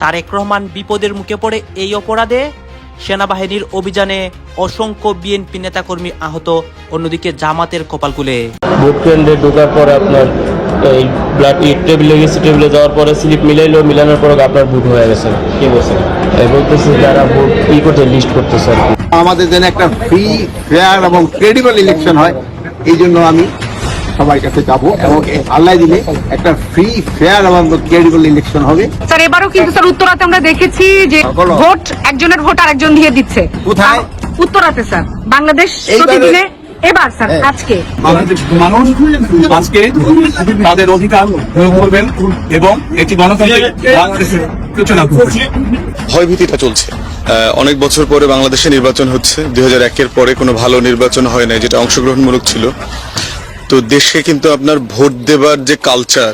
তারেক রহমান বিপদের মুখে পড়ে এই অপরাধে সেনাবাহিনীর অভিযানে অসংখ্য বিএনপি নেতাকর্মী আহত, অন্যদিকে জামাতের কপালকুলে। ভোট কেন্দ্রে ঢোকার পরে আপনার এই ব্লাড টেবিলে গেছে, টেবিলে যাওয়ার পরে স্লিপ মিলানোর পরে আপনার ভোট হয়ে গেছে। কি বলছেন? বলতেছি যারা ভোট করতে লিস্ট করতেছে আমাদের যেন একটা ফ্রি, ফেয়ার এবং ক্রেডিবল ইলেকশন হয়, এই জন্য আমি সবার কাছে যাবো এবং আল্লাহ দিলে একটা ফ্রি, ফেয়ার এবং ক্রেডিবল ইলেকশন হবে। স্যার এবারও কিন্তু স্যার উত্তরাতে আমরা দেখেছি যে ভোট একজনের ভোট আরেকজন দিয়ে দিচ্ছে। কোথায়? উত্তরাতে স্যার, বাংলাদেশ প্রতিদিনে। এবার স্যার আজকে বাংলাদেশ মানুষ আজকে তাদের অধিকার প্রয়োগ করবেন এবং একটি গণতান্ত্রিক বাংলাদেশের সূচনা করবেন। ভয়ভীতিটা চলছে। অনেক বছর পরে বাংলাদেশে নির্বাচন হচ্ছে। 2001-এর পরে কোনো ভালো নির্বাচন হয় নাই, যেটা অংশগ্রহণমূলক ছিল। তো দেশে কিন্তু আপনার ভোট দেবার যে কালচার।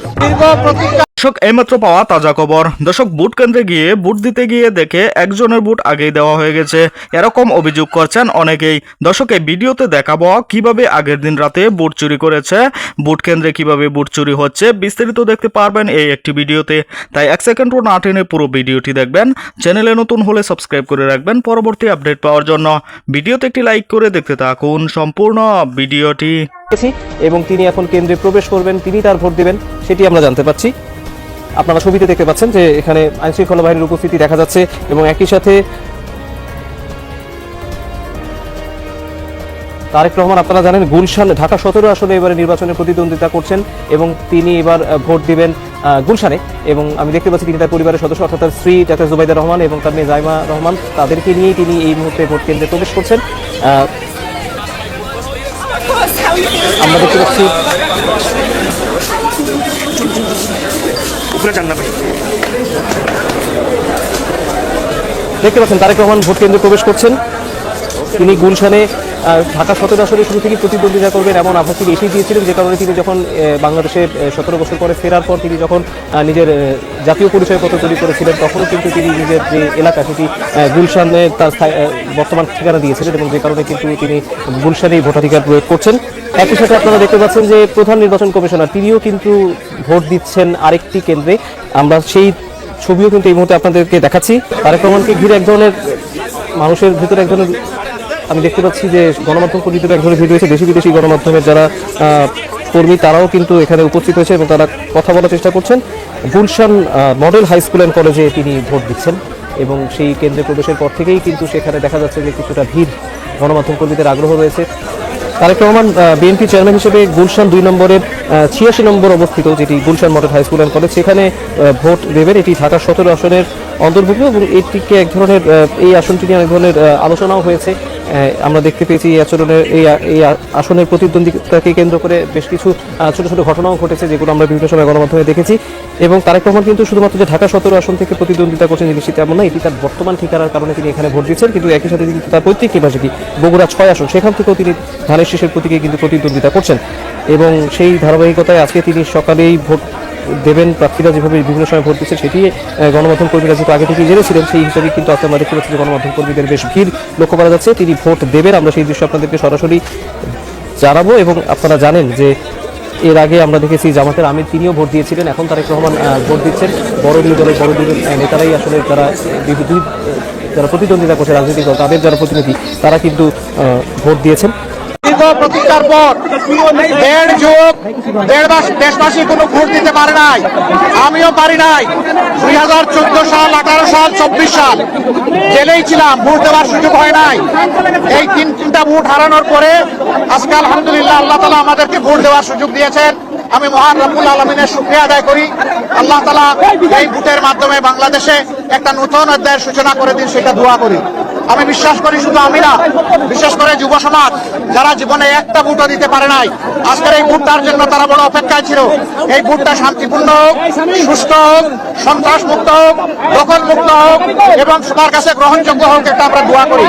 দর্শক, এইমাত্র পাওয়া তাজা খবর। দর্শক, ভোট কেন্দ্রে গিয়ে ভোট দিতে গিয়ে দেখে একজনের ভোট আগেই দেওয়া হয়ে গেছে, এরকম অভিযোগ করছেন অনেকেই। দর্শক, এই ভিডিওতে দেখাবো কিভাবে আগের দিন রাতে ভোট চুরি করেছে, ভোট কেন্দ্রে কিভাবে ভোট চুরি হচ্ছে, বিস্তারিত দেখতে পারবেন এই একটি ভিডিওতে। তাই 1 সেকেন্ডও না টেনে পুরো ভিডিওটি দেখবেন। চ্যানেলে নতুন হলে সাবস্ক্রাইব করে রাখবেন পরবর্তী আপডেট পাওয়ার জন্য। ভিডিওতে একটি লাইক করে দেখতে থাকুন সম্পূর্ণ ভিডিওটি। এবং তিনি এখন কেন্দ্রে প্রবেশ করবেন, তিনি তার ভোট দিবেন, সেটি আমরা জানতে পারছি। আপনারা ছবিতে দেখতে পাচ্ছেন যে এখানে আইনশৃঙ্খলা বাহিনীর উপস্থিতি দেখা যাচ্ছে এবং একই সাথে তারেক রহমান, আপনারা জানেন, গুলশান ঢাকা 17 আসনে এবারে নির্বাচনে প্রতিদ্বন্দ্বিতা করছেন এবং তিনি এবার ভোট দিবেন গুলশানে। এবং আমি দেখতে পাচ্ছি তিনি তার পরিবারের সদস্য অর্থাৎ তার স্ত্রী ডাক্তার জুবাইদা রহমান এবং তার মেয়ে জাইমা রহমান, তাদেরকে নিয়েই তিনি এই মুহূর্তে ভোট কেন্দ্রে প্রবেশ করছেন। আমরা দেখতে পাচ্ছি তারেক রহমান ভোট কেন্দ্রে প্রবেশ করছেন। তিনি গুলশানে ঢাকা 17 আসনে শুরু থেকে প্রতিদ্বন্দ্বিতা করবেন এমন আভাস তিনি এসেই দিয়েছিলেন, যে কারণে তিনি যখন বাংলাদেশে 17 বছর পরে ফেরার পর তিনি যখন নিজের জাতীয় পরিচয়পত্র তৈরি করেছিলেন, তখনও কিন্তু তিনি নিজের যে এলাকা সেটি গুলশানে তার বর্তমান ঠিকানা দিয়েছিলেন এবং যে কারণে কিন্তু তিনি গুলশানেই ভোটাধিকার প্রয়োগ করছেন। একই সাথে আপনারা দেখতে পাচ্ছেন যে প্রধান নির্বাচন কমিশনার তিনিও কিন্তু ভোট দিচ্ছেন আরেকটি কেন্দ্রে। আমরা সেই ছবিও কিন্তু এই মুহূর্তে আপনাদেরকে দেখাচ্ছি। তারেক রহমানকে ঘিরে এক ধরনের মানুষের ভিতরে এক ধরনের, আমি দেখতে পাচ্ছি যে গণমাধ্যম কর্মীদের এক ধরনের ভিড় হয়েছে। দেশি বিদেশি গণমাধ্যমের যারা কর্মী তারাও কিন্তু এখানে উপস্থিত হয়েছে এবং তারা কথা বলার চেষ্টা করছেন। Gulshan model high school and কলেজে তিনি ভোট দিচ্ছেন এবং সেই কেন্দ্রে প্রবেশের পর থেকেই কিন্তু সেখানে দেখা যাচ্ছে যে কিছুটা ভিড়, গণমাধ্যম কর্মীদের আগ্রহ রয়েছে। তারেক রহমান বিএনপি চেয়ারম্যান হিসেবে গুলশান 2 নম্বরের 86 নম্বর অবস্থিত, যেটি Gulshan model high school and college, সেখানে ভোট দেবেন। এটি ঢাকা 17 আসনের অন্তর্ভুক্ত এবং এটিকে এক ধরনের, এই আসনটি নিয়ে অনেক ধরনের আলোচনাও হয়েছে। আমরা দেখতে পেয়েছি এই আসনের প্রতিদ্বন্দ্বিতাকে কেন্দ্র করে বেশ কিছু ছোট ছোট ঘটনাও ঘটেছে, যেগুলো আমরা বিভিন্ন সময় গণমাধ্যমে দেখেছি। এবং তারেক রহমান কিন্তু শুধুমাত্র যে ঢাকা 17 আসন থেকে প্রতিদ্বন্দ্বিতা করছেন জিনিসটি তেমন না, এটি তার বর্তমান ঠিকানার কারণে তিনি এখানে ভোট দিচ্ছেন। কিন্তু একই সাথে কিন্তু তার পৈতৃক নিবাসী বগুড়া 6 আসন, সেখান থেকেও তিনি ধানের শীষের প্রতীকে কিন্তু প্রতিদ্বন্দ্বিতা করছেন এবং সেই ধারাবাহিকতায় আজকে তিনি সকালেই ভোট দেবেন। প্রার্থীরা যেভাবে বিভিন্ন সময় ভোট দিচ্ছে সেটি গণমাধ্যম কর্মীরা যেহেতু আগে থেকেই জেনেছিলেন, সেই হিসাবে কিন্তু আমরা দেখতে পাচ্ছি যে গণমাধ্যম কর্মীদের বেশ ভিড় লক্ষ্য করা যাচ্ছে। তিনি ভোট দেবেন, আমরা সেই দৃশ্য আপনাদেরকে সরাসরি জানাবো। এবং আপনারা জানেন যে এর আগে আমরা দেখেছি জামাতের আমির, তিনিও ভোট দিয়েছিলেন। এখন তারেক রহমান ভোট দিচ্ছেন। বড় দুই দলের নেতারাই আসলে যারা প্রতিদ্বন্দ্বিতা করছে রাজনৈতিক দল, তাদের যারা প্রতিনিধি, তারা কিন্তু ভোট দিয়েছেন। প্রতিজ্ঞার পর 1.5 যুগ দেশবাসী কোনো ভোট দিতে পারে নাই, আমিও পারি নাই। 2014 সাল, 18 সাল, 24 সাল জেলেই ছিলাম, ভোট দেওয়ার সুযোগ হয় নাই। এই তিনটা ভোট হারানোর পরে আজকে আলহামদুলিল্লাহ আল্লাহ তাআলা আমাদেরকে ভোট দেওয়ার সুযোগ দিয়েছেন। আমি মহান রব্বুল আলামিনের শুকরিয়া আদায় করি। আল্লাহ তাআলা এই ভোটের মাধ্যমে বাংলাদেশে একটা নতুন অধ্যায়ের সূচনা করে দিন, সেটা দোয়া করি। আমি বিশ্বাস করি শুধু আমি না, বিশেষ করে যুব সমাজ যারা জীবনে একটা ভোটও দিতে পারে নাই, আজকের এই ভোটটার জন্য তারা বড় অপেক্ষায় ছিল। এই ভোটটা শান্তিপূর্ণ হোক, সুস্থ হোক, সন্ত্রাস মুক্ত হোক, দখল মুক্ত হোক এবং সবার কাছে গ্রহণযোগ্য হোক, এটা আমরা দোয়া করি।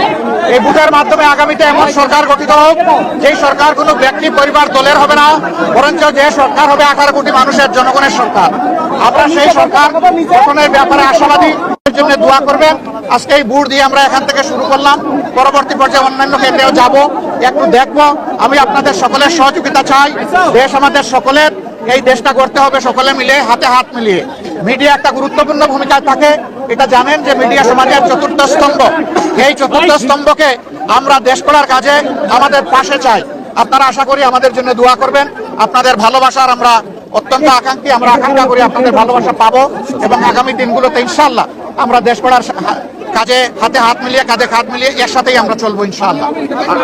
এই ভোটের মাধ্যমে আগামীতে এমন সরকার গঠিত হোক, যেই সরকার কোনো ব্যক্তি, পরিবার, দলের হবে না, বরঞ্চ যে সরকার হবে 18 কোটি মানুষের, জনগণের সরকার। আমরা সেই সরকার গঠনের ব্যাপারে আশাবাদী, জন্য দোয়া করবেন। আজকে এই ভোট দিয়ে আমরা এখান থেকে শুরু করলাম, পরবর্তী পর্যায়ে অন্যান্য কেন্দ্রেও যাব, একটু দেখবো। আমি আপনাদের সকলের সহযোগিতা চাই। দেশ আমাদের সকলের, এই দেশটা গড়তে হবে সকলে মিলে, হাতে হাত মিলিয়ে। মিডিয়া একটা গুরুত্বপূর্ণ ভূমিকায় থাকে, এটা জানেন যে মিডিয়া সমাজের চতুর্থ স্তম্ভ। এই চতুর্থ স্তম্ভকে আমরা দেশ গড়ার কাজে আমাদের পাশে চাই। আপনারা আশা করি আমাদের জন্য দোয়া করবেন। আপনাদের ভালোবাসার আমরা অত্যন্ত আকাঙ্ক্ষী, আমরা আকাঙ্ক্ষা করি আপনাদের ভালোবাসা পাবো এবং আগামী দিনগুলোতে ইনশাআল্লাহ আমরা দেশ গড়ার কাজে হাতে হাত মিলিয়ে, কাঁধে কাঁধ মিলিয়ে এর সাথেই আমরা চলবো ইনশাআল্লাহ।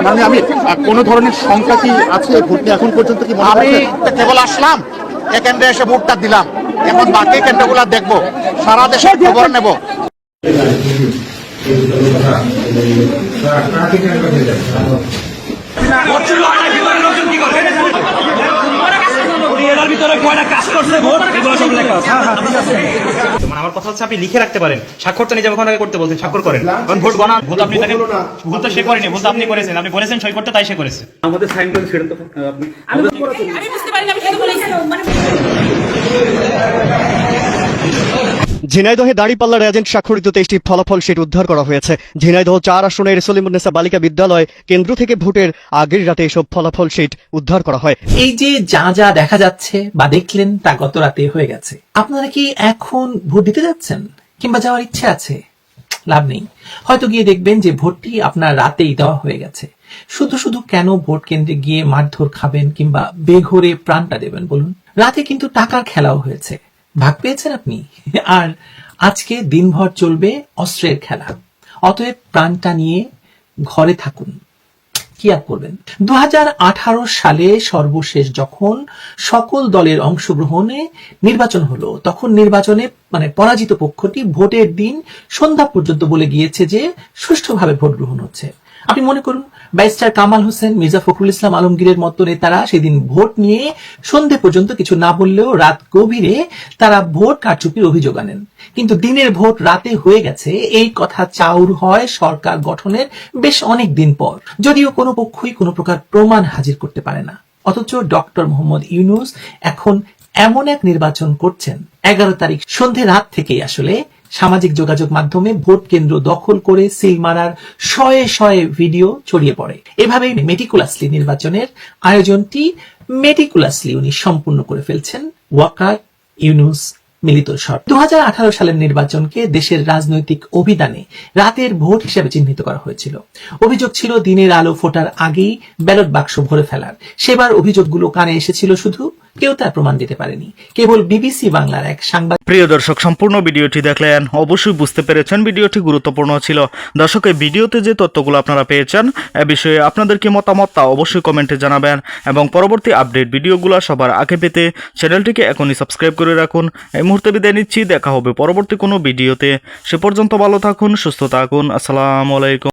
মানে আমি কোনো ধরনের সংখ্যা কি আছে ভোটে এখন পর্যন্ত কি আমি কেবল আসলাম, এ কেন্দ্রে এসে ভোটটা দিলাম, এখন বাকি কেন্দ্রগুলো দেখবো, সারা দেশের খবর নেব। মানে আমার কথা হচ্ছে আপনি লিখে রাখতে পারেন, স্বাক্ষরটা নিজে ওখানে করতে বলছেন, স্বাক্ষর করেন। কারণ ভোট গণনা, ভোট আপনি তাকে ভুল তো সে করেনি, ভুল তো আপনি করেছেন, আপনি বলেছেন সই করতে, তাই সে করেছে। আমাদের সাইন করে ছেড়ে তো আপনি আমি বুঝতে পারিনি, আমি শুধু বলেছি ঝিনাইদহে দাঁড়িপাল্লার এজেন্ট স্বাক্ষরিত 23টি ফলাফল শীট উদ্ধার করা হয়েছে। ঝিনাইদহ 4 আসনের সলিমুন্নেসা বালিকা বিদ্যালয় কেন্দ্র থেকে ভোটের আগের রাতে এসব ফলাফল শীট উদ্ধার করা হয়। এই যে যা যা দেখা যাচ্ছে বা দেখলেন তা গত রাতে হয়ে গেছে। আপনারা কি এখন ভোট দিতে যাচ্ছেন কিংবা যাওয়ার ইচ্ছে আছে? লাভ নেই, হয়তো গিয়ে দেখবেন যে ভোটটি আপনার রাতেই দেওয়া হয়ে গেছে। শুধু শুধু কেন ভোট কেন্দ্রে গিয়ে মারধর খাবেন কিংবা বেঘরে প্রাণটা দেবেন বলুন? রাতে কিন্তু টাকার খেলাও হয়েছে, ভাগ পেয়েছেন আপনি। আর আজকে দিনভর চলবে অস্ত্রের খেলা। অতএব প্রাণটা নিয়ে ঘরে থাকুন, কি আর করবেন। 2018 সালে সর্বশেষ যখন সকল দলের অংশগ্রহণে নির্বাচন হলো, তখন নির্বাচনে পরাজিত পক্ষটি ভোটের দিন সন্ধ্যা পর্যন্ত বলে গিয়েছে যে সুষ্ঠুভাবে ভোট গ্রহণ হচ্ছে। আপনি মনে করুন ব্যারিস্টার কামাল হোসেন, মির্জা ফখরুল ইসলাম আলমগীরের মতো নেতারা সেদিন ভোট নিয়ে সন্ধে পর্যন্ত কিছু না বললেও রাত গভীরে তারা ভোট কারচুপির অভিযোগ আনেন। কিন্তু দিনের ভোট রাতে হয়ে গেছে এই কথা চাউর হয় সরকার গঠনের বেশ অনেক দিন পর, যদিও কোনো পক্ষই কোনো প্রকার প্রমাণ হাজির করতে পারে না। অথচ ডক্টর মোহাম্মদ ইউনূস এখন এমন এক নির্বাচন করছেন, 11 তারিখ সন্ধে রাত থেকেই আসলে সামাজিক যোগাযোগ মাধ্যমে ভোট কেন্দ্র দখল করে সিল মারার শয়ে শয়ে ভিডিও ছড়িয়ে পড়ে। এভাবে মেটিকুলাসলি নির্বাচনের আয়োজনটি উনি সম্পূর্ণ করে ফেলছেন ওয়াকার ইউনূস মিলিত শট। 2018 সালের নির্বাচনকে দেশের রাজনৈতিক অভিধানে রাতের ভোট হিসেবে চিহ্নিত করা হয়েছিল। অভিযোগ ছিল দিনের আলো ফোটার আগেই ব্যালট বাক্স ভরে ফেলার। সেবার অভিযোগগুলো কানে এসেছিল, শুধু কেউ তার প্রমাণ দিতে পারেনি, কেবল বিবিসি বাংলার এক সাংবাদিক। প্রিয় দর্শক, সম্পূর্ণ ভিডিওটি দেখলেন, অবশ্যই বুঝতে পেরেছেন ভিডিওটি গুরুত্বপূর্ণ ছিল। দর্শক, এই ভিডিওতে যে তথ্যগুলো আপনারা পেয়েছেন এ বিষয়ে আপনাদের কি মতামত তা অবশ্যই কমেন্টে জানাবেন এবং পরবর্তী আপডেট ভিডিওগুলো সবার আগে পেতে চ্যানেলটিকে এখনই সাবস্ক্রাইব করে রাখুন। এই মুহূর্তে বিদায় নিচ্ছি, দেখা হবে পরবর্তী কোনো ভিডিওতে। সে পর্যন্ত ভালো থাকুন, সুস্থ থাকুন। আসসালামু আলাইকুম।